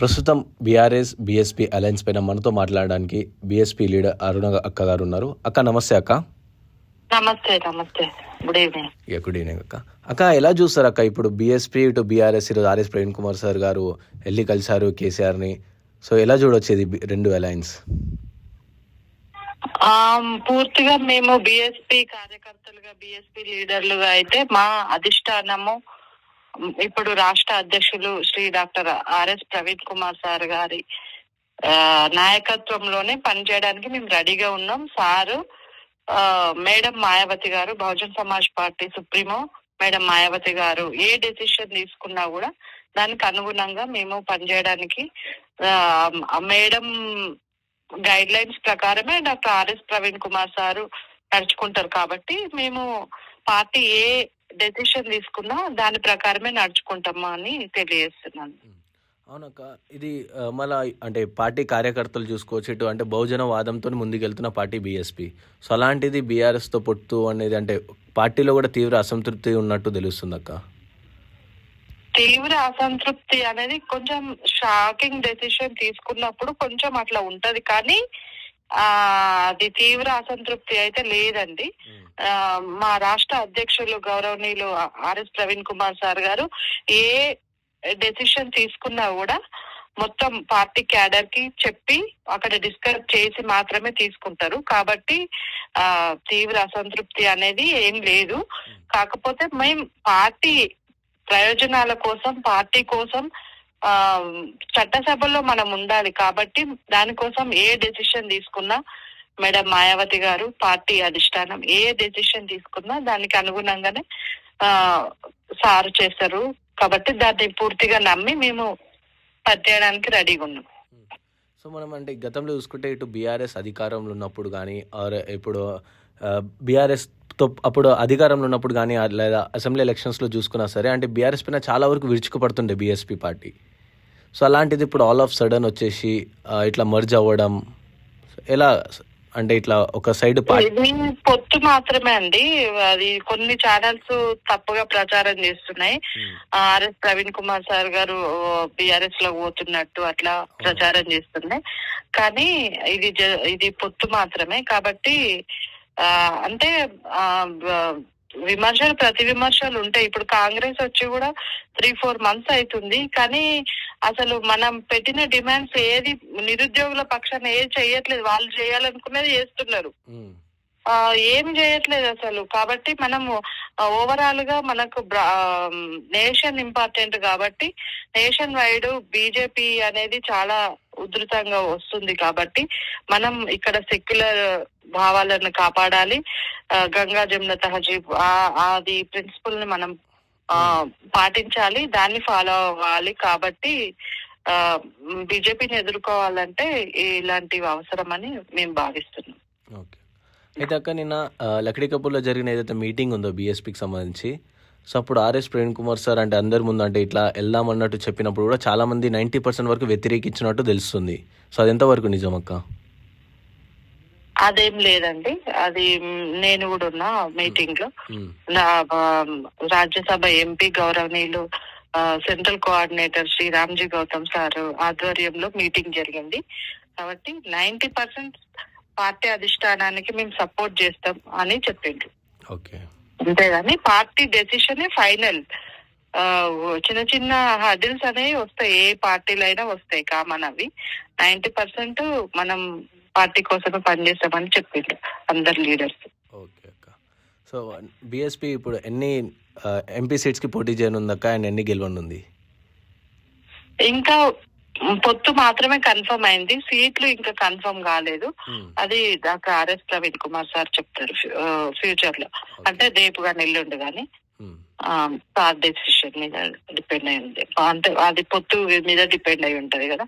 ప్రస్తుతం BRS BSP alliance పైన మనతో మాట్లాడడానికి బీఎస్పీ లీడర్ అరుణ అక్క గారు ఉన్నారు. అక్క నమస్తే అక్క. నమస్తే నమస్తే గుడ్ ఈవినింగ్. గుడ్ ఈవినింగ్ అక్క. అక్క ఎలా చూస్తారు అక్క ఇప్పుడు బీఎస్పీ టు బీఆర్ఎస్ ఈరోజు ఆర్ఎస్ ప్రవీణ్ కుమార్ సార్ గారు వెళ్ళి కలిశారు కేసీఆర్ని. సో ఎలా చూడొచ్చేది రెండు అలయన్స్? పూర్తిగా మేము బిఎస్పీ కార్యకర్తలుగా బిఎస్పీ లీడర్లుగా అయితే మా అధిష్టానము ఇప్పుడు రాష్ట్ర అధ్యక్షులు Shri doctor RS Praveen Kumar sir గారి నాయకత్వంలోనే పనిచేయడానికి మేము రెడీగా ఉన్నాం. సారు మేడం మాయావతి గారు, Bahujan Samaj party supremo madam Mayawati గారు ఏ డెసిషన్ తీసుకున్నా కూడా దానికి అనుగుణంగా మేము పనిచేయడానికి మేడం గైడ్ లైన్స్ ప్రకారమే doctor RS Praveen Kumar sir నడుచుకుంటారు. కాబట్టి మేము పార్టీ ఏ డెసిషన్ తీసుకున్నా దాని ప్రకారమే నడుచుకుంటాము అని తెలియజేస్తున్నాను. అవునక్క, ఇది మళ్ళా అంటే పార్టీ కార్యకర్తలు చూసుకోవచ్చు, ఇటు అంటే బహుజన వాదంతో ముందుకెళ్తున్న పార్టీ బీఎస్పీ. సో అలాంటిది బీఆర్ఎస్తో పొత్తు అనేది అంటే పార్టీలో కూడా తీవ్ర అసంతృప్తి ఉన్నట్టు తెలుస్తుంది అక్క. తీవ్ర అసంతృప్తి అనేది కొంచెం షాకింగ్ డెసిషన్ తీసుకున్నప్పుడు కొంచెం అట్లా ఉంటది, కానీ అది తీవ్ర అసంతృప్తి అయితే లేదండి. మా రాష్ట్ర అధ్యక్షులు గౌరవనీయులు ఆర్ఎస్ ప్రవీణ్ కుమార్ సార్ గారు ఏ డెసిషన్ తీసుకున్నా కూడా మొత్తం పార్టీ క్యాడర్ కి చెప్పి అక్కడ డిస్కస్ చేసి మాత్రమే తీసుకుంటారు. కాబట్టి తీవ్ర అసంతృప్తి అనేది ఏం లేదు. కాకపోతే మేము పార్టీ ప్రయోజనాల కోసం, పార్టీ కోసం చట్టసభలో మనం ఉండాలి. కాబట్టి దానికోసం ఏ డెసిషన్ తీసుకున్నా మేడం మాయావతి గారు పార్టీ అధిష్టానం ఏ డెసిషన్ తీసుకున్నా దానికి అనుగుణంగానే సారు చేస్తారు. కాబట్టి దాన్ని పూర్తిగా నమ్మి మేము పనిచేయడానికి రెడీగా ఉన్నాం. సో మనం అంటే గతంలో చూసుకుంటే ఇటు బీఆర్ఎస్ అధికారంలో ఉన్నప్పుడు కానీ ఇప్పుడు బీఆర్ఎస్ అప్పుడు అధికారంలో ఉన్నప్పుడు కానీ లేదా అసెంబ్లీ ఎలక్షన్స్లో చూసుకున్నా సరే అంటే బీఆర్ఎస్ పైన చాలా వరకు విరుచుకుపడుతుండే బీఎస్పీ పార్టీ. సో అలాంటిది ఇప్పుడు ఆల్ ఆఫ్ సడన్ వచ్చేసి ఇట్లా మర్జ్ అవ్వడం ఎలా అంటే ఇట్లా ఒక సైడ్ పొత్తు మాత్రమే అండి. అది కొన్ని ఛానల్స్ తప్పుగా ప్రచారం చేస్తున్నాయి. ఆర్ఎస్ ప్రవీణ్ కుమార్ సార్ గారు బిఆర్ఎస్ లో పోతున్నట్టు అట్లా ప్రచారం చేస్తున్నాయి. కానీ ఇది పొత్తు మాత్రమే. కాబట్టి అంటే విమర్శలు ప్రతి విమర్శలు ఉంటాయి. ఇప్పుడు కాంగ్రెస్ వచ్చి కూడా 3-4 months అవుతుంది, కానీ అసలు మనం పెట్టిన డిమాండ్స్ ఏది నిరుద్యోగుల పక్షాన ఏది చేయట్లేదు. వాళ్ళు చేయాలనుకున్నది చేస్తున్నారు, ఏం చేయట్లేదు అసలు. కాబట్టి మనము ఓవరాల్ గా మనకు నేషన్ ఇంపార్టెంట్. కాబట్టి నేషన్ వైడ్ బీజేపీ అనేది చాలా ఉధృతంగా వస్తుంది. కాబట్టి మనం ఇక్కడ సెక్యులర్ భావాలను కాపాడాలి. గంగా జమున తహజీబ్ అది ప్రిన్సిపల్ ని మనం పాటించాలి, దాన్ని ఫాలో అవ్వాలి. కాబట్టి బీజేపీని ఎదుర్కోవాలంటే ఇలాంటివి అవసరమని మేము భావిస్తున్నాం. ఓకే, అయితే అక్క నిన్న లక్డీకపూర్లో జరిగిన ఏదైతే మీటింగ్ ఉందో బీఎస్పీకి సంబంధించి, సో అప్పుడు ఆర్ఎస్ ప్రవీణ్ కుమార్ సార్ అంటే అందరి ముందు అంటే ఇట్లా వెళ్దామన్నట్టు చెప్పినప్పుడు కూడా చాలా మంది 90% వరకు వ్యతిరేకించినట్టు తెలుస్తుంది. సో అది ఎంతవరకు నిజం అక్క? అదేం లేదండి, అది నేను కూడా ఉన్నా మీటింగ్ లో. నా రాజ్యసభ ఎంపీ గౌరవనీయులు central coordinator Shri Ramji Gautam sir ఆధ్వర్యంలో మీటింగ్ జరిగింది. కాబట్టి 90% పార్టీ అధిష్టానానికి మేము సపోర్ట్ చేస్తాం అని చెప్పిండ్రు. అంతేగాని పార్టీ డెసిషన్ ఫైనల్. చిన్న చిన్న హడిల్స్ అనేవి వస్తాయి, ఏ పార్టీలో అయినా వస్తాయి, కామన్. అవి 90% మనం పార్టీ కోసమే పనిచేస్తామని చెప్పిండ్రు అందరు లీడర్స్. ఓకే అక్క, సో బీఎస్పీ ఇప్పుడు ఎన్ని ఎంపీ సీట్స్ కి పోటీ చేయనుందక్క అండ్ ఎన్ని గెలవనుంది? ఇంకా పొత్తు మాత్రమే కన్ఫర్మ్ అయింది, సీట్లు ఇంకా కన్ఫర్మ్ కాలేదు. అది doctor RS Praveen Kumar sir చెప్తారు ఫ్యూచర్ లో. అంటే రేపు కానీ ఎల్లుండి కానీ సార్ డెసిషన్ మీద డిపెండ్ అయి ఉంది. అంటే అది పొత్తు మీద డిపెండ్ అయి ఉంటది కదా.